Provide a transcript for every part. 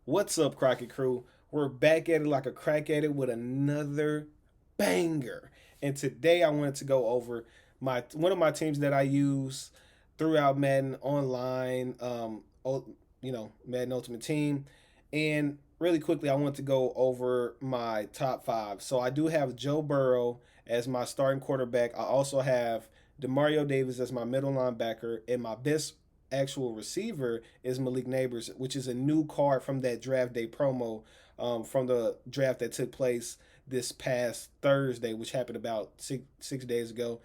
What's up, Crockett Crew? We're back at it like a crack at it with another banger. And today I wanted to go over my one of my teams that I use throughout Madden Online, Madden Ultimate Team. And really quickly, I want to go over my top five. So I do have Joe Burrow as my starting quarterback. I also have Demario Davis as my middle linebacker, and my best actual receiver is Malik Neighbors, which is a new card from that draft day promo from the draft that took place this past Thursday, which happened about six days ago.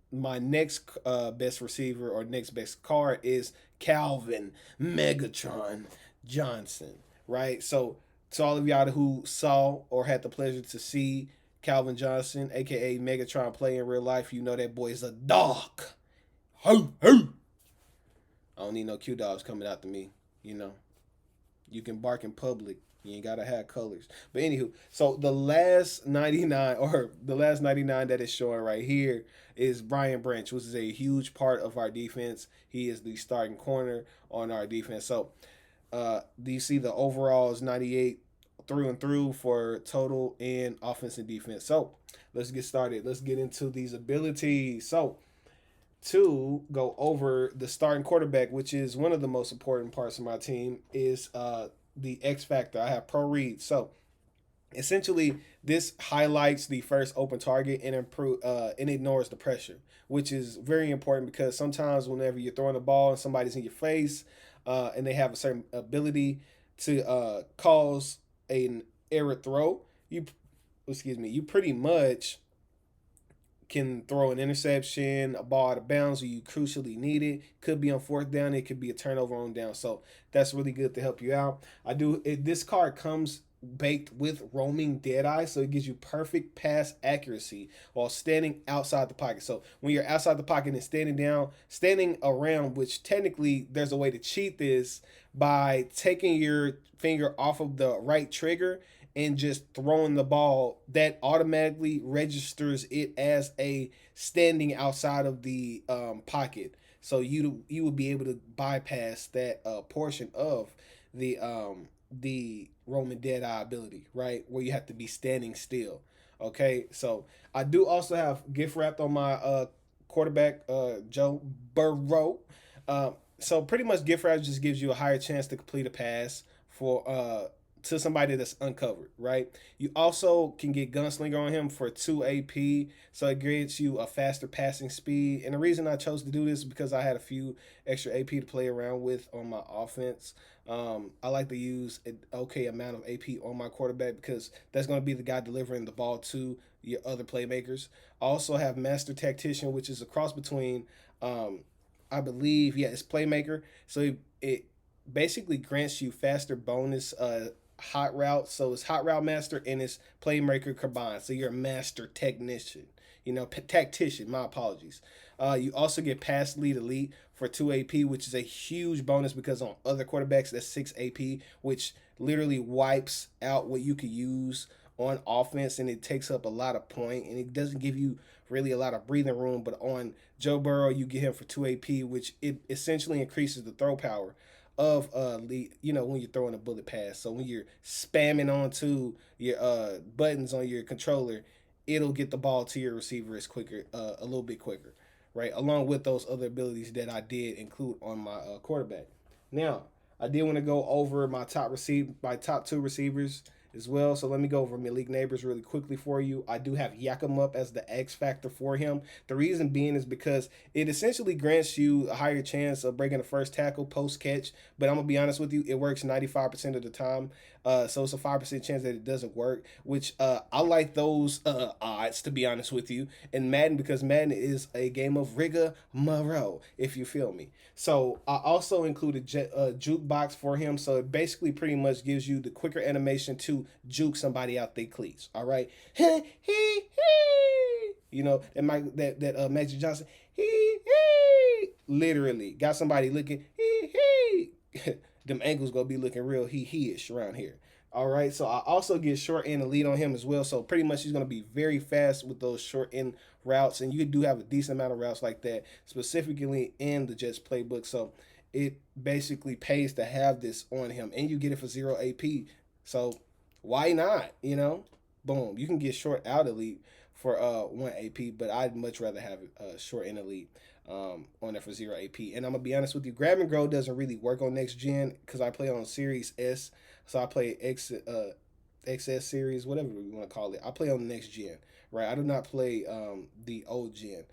My next best receiver or next best card is Calvin Megatron Johnson, right? So, to all of y'all who saw or had the pleasure to see Calvin Johnson, aka Megatron, play in real life, you know that boy is a dog. Ho, ho. I don't need no Q dogs coming after me. You know, you can bark in public. You ain't gotta have colors. But anywho, so the last 99 or the last 99 that is showing right here is Brian Branch, which is a huge part of our defense. He is the starting corner on our defense. So do you see the overall is 98 through and through for total and offense and defense. So let's get started. Let's get into these abilities. So to go over the starting quarterback, which is one of the most important parts of my team, is the X factor. I have Pro Read. So essentially, this highlights the first open target and and ignores the pressure, which is very important because sometimes whenever you're throwing the ball and somebody's in your face, and they have a certain ability to cause an error throw, you pretty much can throw an interception, a ball out of bounds, or you crucially need it. Could be on fourth down, it could be a turnover on down. So that's really good to help you out. This card comes baked with roaming deadeye, so it gives you perfect pass accuracy while standing outside the pocket. So when you're outside the pocket and standing around, which technically there's a way to cheat this by taking your finger off of the right trigger and just throwing the ball, that automatically registers it as a standing outside of the pocket. So you would be able to bypass that portion of the Roman Deadeye ability, right? Where you have to be standing still. Okay, so I do also have gift wrapped on my quarterback, Joe Burrow. So pretty much gift wrap just gives you a higher chance to complete a pass for to somebody that's uncovered, right? You also can get Gunslinger on him for 2 AP, so it grants you a faster passing speed. And the reason I chose to do this is because I had a few extra AP to play around with on my offense. I like to use an okay amount of AP on my quarterback because that's going to be the guy delivering the ball to your other playmakers. I also have Master Tactician, which is a cross between, I believe, yeah, it's Playmaker. So it basically grants you faster bonus hot route. So it's hot route master and it's playmaker combined. So you're a master technician, tactician. My apologies. You also get pass lead elite for 2 AP, which is a huge bonus because on other quarterbacks that's 6 AP, which literally wipes out what you could use on offense, and it takes up a lot of point and it doesn't give you really a lot of breathing room. But on Joe Burrow, you get him for 2 AP, which it essentially increases the throw power of when you're throwing a bullet pass. So when you're spamming onto your buttons on your controller, it'll get the ball to your receiver a little bit quicker, right? Along with those other abilities that I did include on my quarterback. Now, I did want to go over my top two receivers as well. So let me go over Malik Neighbors really quickly for you. I do have Yakum up as the X factor for him. The reason being is because it essentially grants you a higher chance of breaking the first tackle post catch. But I'm gonna be honest with you, it works 95% of the time. So it's a 5% chance that it doesn't work, which I like those odds, to be honest with you, in Madden, because Madden is a game of rigmarole, if you feel me. So I also included jukebox for him, so it basically pretty much gives you the quicker animation to juke somebody out their cleats. All right, that Magic Johnson, literally got somebody looking them ankles gonna be looking real he-ish around here. All right, so I also get short end and lead on him as well. So pretty much he's gonna be very fast with those short end routes, and you do have a decent amount of routes like that, specifically in the Jets playbook. So it basically pays to have this on him, and you get it for 0 AP. So why not? You know, boom, you can get short out elite for 1 AP, but I'd much rather have short in elite on there for 0 AP. And I'm gonna be honest with you, grab and grow doesn't really work on next gen because I play on Series S, so I play XS series, whatever you want to call it. I play on the next gen, right? I do not play the old gen.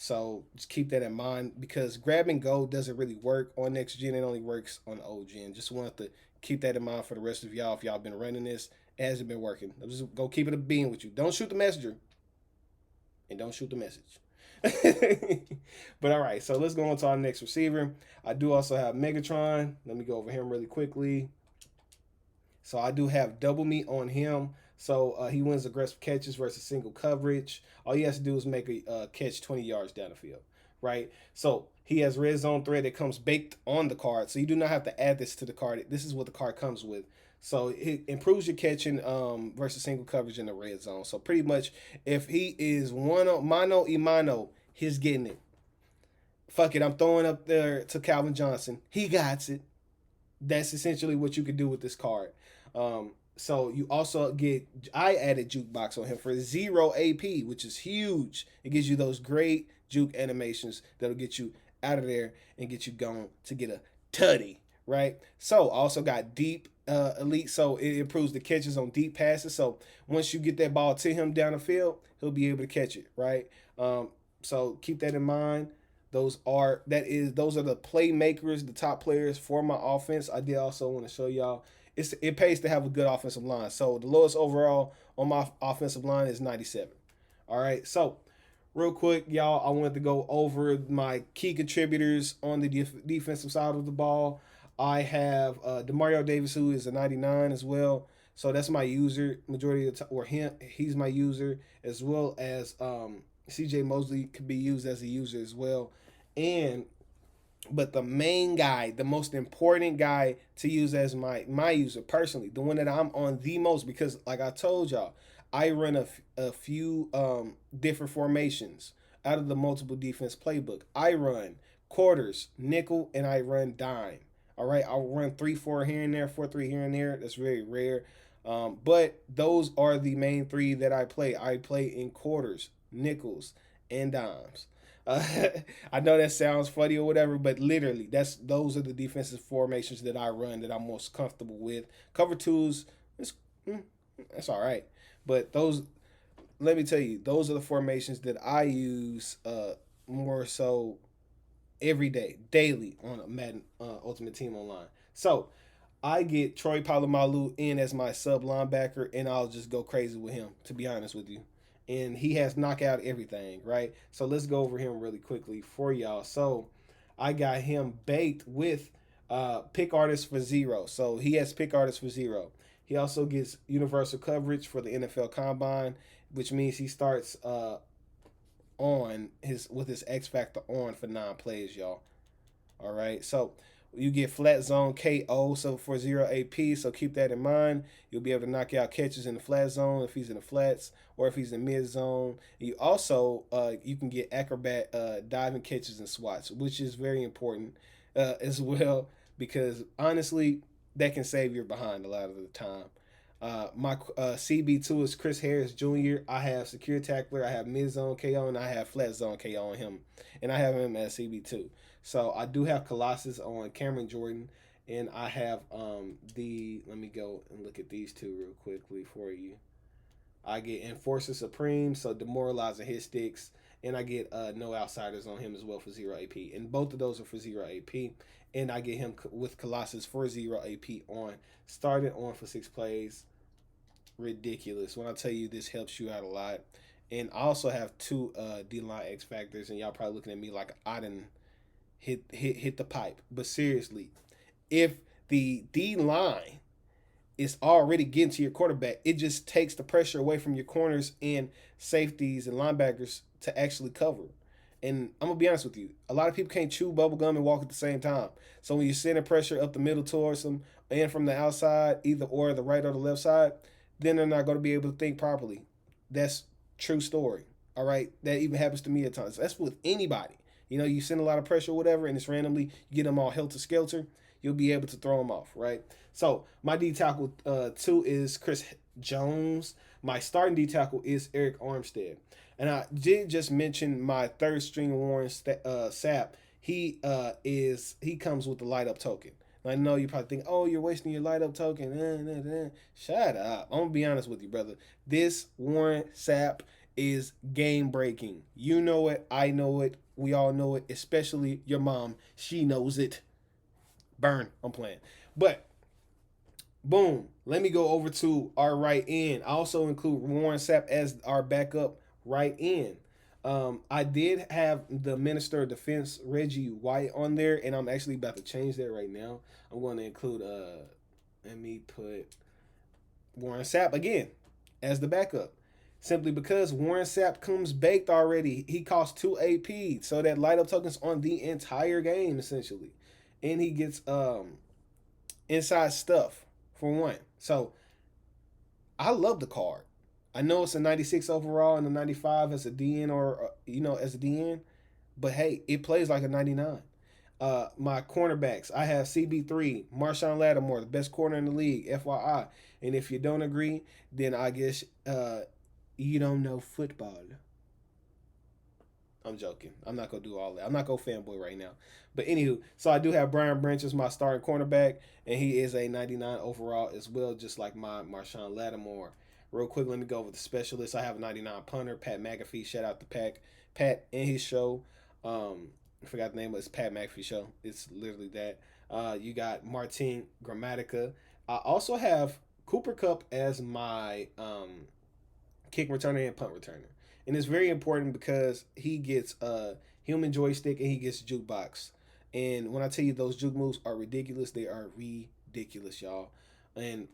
So just keep that in mind because grab and go doesn't really work on next gen. It only works on old gen. Just want to keep that in mind for the rest of y'all. If y'all been running this, it hasn't been working. I'm just go keep it a bean with you. Don't shoot the messenger and don't shoot the message. But all right, so let's go on to our next receiver. I do also have Megatron. Let me go over him really quickly. So I do have double me on him. So he wins aggressive catches versus single coverage. All he has to do is make a catch 20 yards down the field, right? So he has red zone threat that comes baked on the card. So you do not have to add this to the card. This is what the card comes with. So it improves your catching versus single coverage in the red zone. So pretty much if he is mano y mano, he's getting it. Fuck it, I'm throwing up there to Calvin Johnson. He got it. That's essentially what you can do with this card. So you also get, I added jukebox on him for 0 AP, which is huge. It gives you those great juke animations that'll get you out of there and get you going to get a tutty, right? So I also got deep elite, so it improves the catches on deep passes. So once you get that ball to him down the field, he'll be able to catch it, right? So keep that in mind. Those are the playmakers, the top players for my offense. I did also want to show y'all it pays to have a good offensive line. So the lowest overall on my offensive line is 97. All right. So real quick, y'all, I wanted to go over my key contributors on the defensive side of the ball. I have Demario Davis, who is a 99 as well. So that's my user majority of the time, or him. He's my user, as well as CJ Mosley could be used as a user as well. But the main guy, the most important guy to use as my user personally, the one that I'm on the most, because like I told y'all, I run a few different formations out of the multiple defense playbook. I run quarters, nickel, and I run dime. All right, I'll run 3-4 here and there, 4-3 here and there. That's very rare. But those are the main three that I play. I play in quarters, nickels, and dimes. Uh, I know that sounds funny or whatever, but literally, those are the defensive formations that I run that I'm most comfortable with. Cover twos, that's all right, but those, let me tell you, those are the formations that I use more so every day, daily on a Madden Ultimate Team Online. So I get Troy Polamalu in as my sub linebacker, and I'll just go crazy with him, to be honest with you. And he has knockout everything, right? So let's go over him really quickly for y'all. So I got him baked with pick artist for 0. So he has pick artist for 0. He also gets universal coverage for the NFL Combine, which means he starts on his X Factor on for 9 plays, y'all. All right, so you get flat zone KO, so for 0 AP, so keep that in mind. You'll be able to knock out catches in the flat zone if he's in the flats or if he's in mid zone. You also you can get acrobat diving catches and swats, which is very important as well, because honestly that can save your behind a lot of the time. My CB2 is Chris Harris Jr. I have secure tackler, I have mid zone KO, and I have flat zone KO on him, and I have him as CB2. So I do have Colossus on Cameron Jordan, and I have let me go and look at these two real quickly for you. I get Enforcer Supreme, so demoralizing his sticks, and I get no outsiders on him as well for 0 AP, and both of those are for 0 AP, and I get him with Colossus for 0 AP on, started on for 6 plays. Ridiculous when I tell you this helps you out a lot. And I also have 2 D-line X Factors, and y'all probably looking at me like I didn't hit the pipe. But seriously, if the D-line is already getting to your quarterback, it just takes the pressure away from your corners and safeties and linebackers to actually cover. And I'm going to be honest with you, a lot of people can't chew bubblegum and walk at the same time. So when you're sending pressure up the middle towards them and from the outside, either or the right or the left side, then they're not going to be able to think properly. That's true story. All right. That even happens to me at times. That's with anybody. You know, you send a lot of pressure or whatever, and it's randomly, you get them all helter skelter, you'll be able to throw them off, right? So my D tackle 2 is Chris Jones. My starting D tackle is Eric Armstead. And I did just mention my third string Warren Sapp. He comes with the light up token. I know you probably think, oh, you're wasting your light up token. Shut up. I'm gonna be honest with you, brother. This Warren Sapp is game breaking. You know it. I know it. We all know it. Especially your mom. She knows it. Burn. I'm playing. But boom. Let me go over to our right end. I also include Warren Sapp as our backup right end. I did have the Minister of Defense Reggie White on there, and I'm actually about to change that right now. I'm going to include let me put Warren Sapp again as the backup. Simply because Warren Sapp comes baked already. He costs 2 AP, so that light up tokens on the entire game essentially. And he gets inside stuff for one. So I love the card. I know it's a 96 overall and a 95 as a DN or as a DN, but hey, it plays like a 99. My cornerbacks, I have CB3, Marshawn Lattimore, the best corner in the league, FYI. And if you don't agree, then I guess you don't know football. I'm joking. I'm not gonna do all that. I'm not gonna fanboy right now. But anywho, so I do have Brian Branch as my starting cornerback, and he is a 99 overall as well, just like my Marshawn Lattimore. Real quick, let me go over the specialists. I have a 99 punter, Pat McAfee. Shout out to Pat and his show. I forgot the name of his Pat McAfee show. It's literally that. You got Martin Grammatica. I also have Cooper Kupp as my kick returner and punt returner. And it's very important because he gets a human joystick and he gets jukebox. And when I tell you those juke moves are ridiculous, they are ridiculous, y'all. And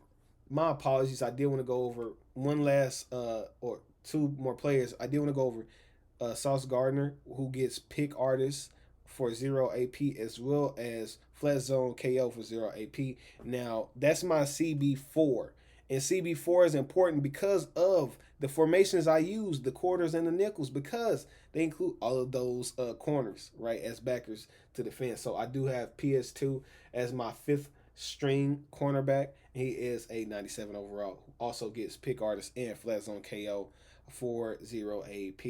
my apologies. I did want to go over one last or two more players. I did want to go over Sauce Gardner, who gets pick artist for 0 AP, as well as flat zone KO for 0 AP. Now, that's my CB4. And CB4 is important because of the formations I use, the quarters and the nickels, because they include all of those corners, right, as backers to defend. So I do have PS2 as my fifth string cornerback. He is a 97 overall, who also gets pick artist and flat zone KO for 0 AP.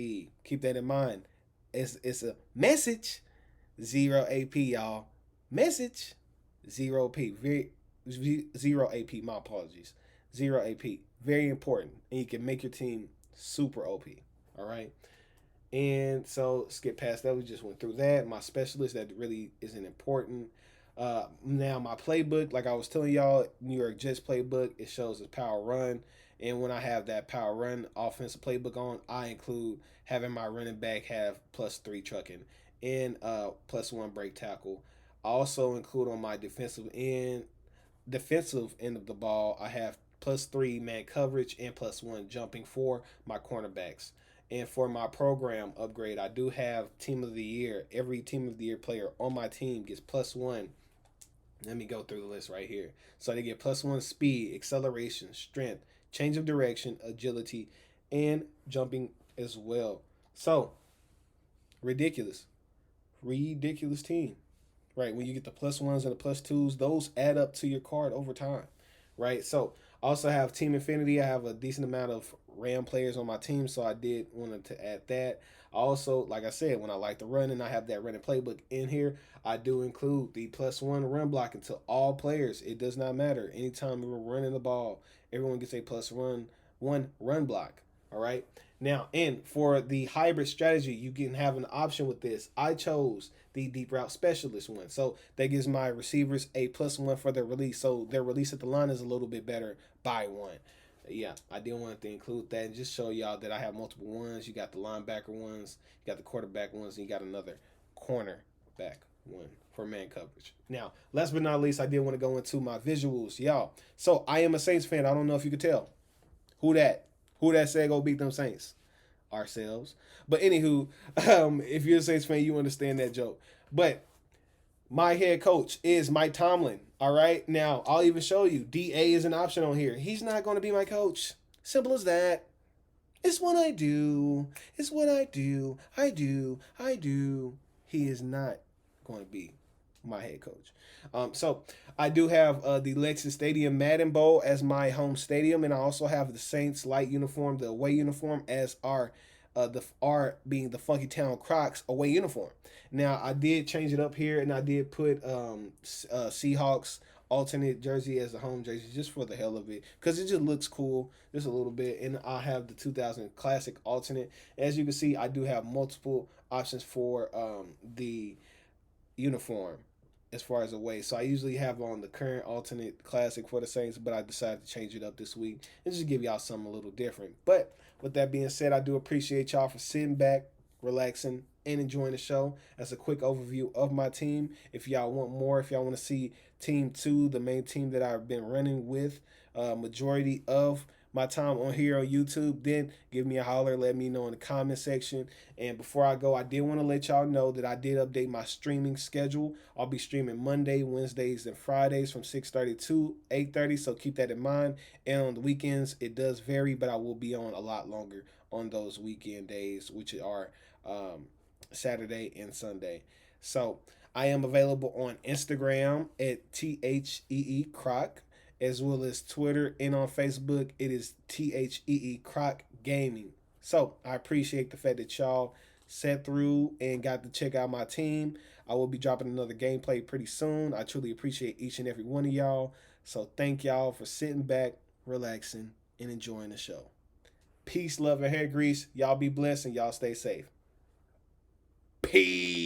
Keep that in mind. It's a message, 0 AP, y'all. Message, 0 AP. 0 AP, my apologies. 0 AP. Very important. And you can make your team super OP. All right. And so skip past that. We just went through that. My specialist, that really isn't important. Now my playbook, like I was telling y'all, New York Jets playbook, it shows the power run. And when I have that power run offensive playbook on, I include having my running back have +3 trucking and +1 break tackle. I also include on my defensive end of the ball, I have +3 man coverage and +1 jumping for my cornerbacks. And for my program upgrade, I do have team of the year. Every team of the year player on my team gets +1. Let me go through the list right here. So they get +1 speed, acceleration, strength, change of direction, agility, and jumping as well. So, ridiculous team, right? When you get the +1s and the +2s, those add up to your card over time, right? So, I also have Team Infinity. I have a decent amount of Ram players on my team, so I did want to add that. Also, like I said, when I like to run and I have that running playbook in here, I do include the +1 run blocking to all players. It does not matter. Anytime we're running the ball, everyone gets a +1 run block. All right. Now, and for the hybrid strategy, you can have an option with this. I chose the deep route specialist one. So that gives my receivers a +1 for their release. So their release at the line is a little bit better by 1. Yeah, I did want to include that and just show y'all that I have multiple ones. You got the linebacker ones, you got the quarterback ones, and you got another cornerback one for man coverage. Now, last but not least, I did want to go into my visuals, y'all. So I am a Saints fan. I don't know if you could tell. Who that said go beat them Saints? Ourselves. But anywho, if you're a Saints fan, you understand that joke. But my head coach is Mike Tomlin. All right. Now, I'll even show you. DA is an option on here. He's not going to be my coach. Simple as that. It's what I do. It's what I do. I do. he is not going to be my head coach. So I do have the Lexus Stadium Madden Bowl as my home stadium, and I also have the Saints light uniform, the away uniform, as our being the Funkytown Crocs away uniform. Now I did change it up here, and I did put Seahawks alternate jersey as the home jersey just for the hell of it, because it just looks cool just a little bit. And I have the 2000 classic alternate. As you can see, I do have multiple options for the uniform as far as away. So I usually have on the current alternate classic for the Saints, but I decided to change it up this week and just give y'all something a little different. But with that being said, I do appreciate y'all for sitting back, relaxing, and enjoying the show. That's a quick overview of my team. If y'all want more, if y'all want to see Team 2, the main team that I've been running with majority of my time on here on YouTube, then give me a holler. Let me know in the comment section. And before I go, I did want to let y'all know that I did update my streaming schedule. I'll be streaming Monday, Wednesdays, and Fridays from 6:30 to 8:30. So keep that in mind. And on the weekends, it does vary, but I will be on a lot longer on those weekend days, which are Saturday and Sunday. So I am available on Instagram at TheeCroc, as well as Twitter, and on Facebook it is TheeCroc Gaming. So I appreciate the fact that y'all sat through and got to check out my team. I will be dropping another gameplay pretty soon. I truly appreciate each and every one of y'all. So thank y'all for sitting back, relaxing, and enjoying the show. Peace, love, and hair grease. Y'all be blessed and y'all stay safe. Peace.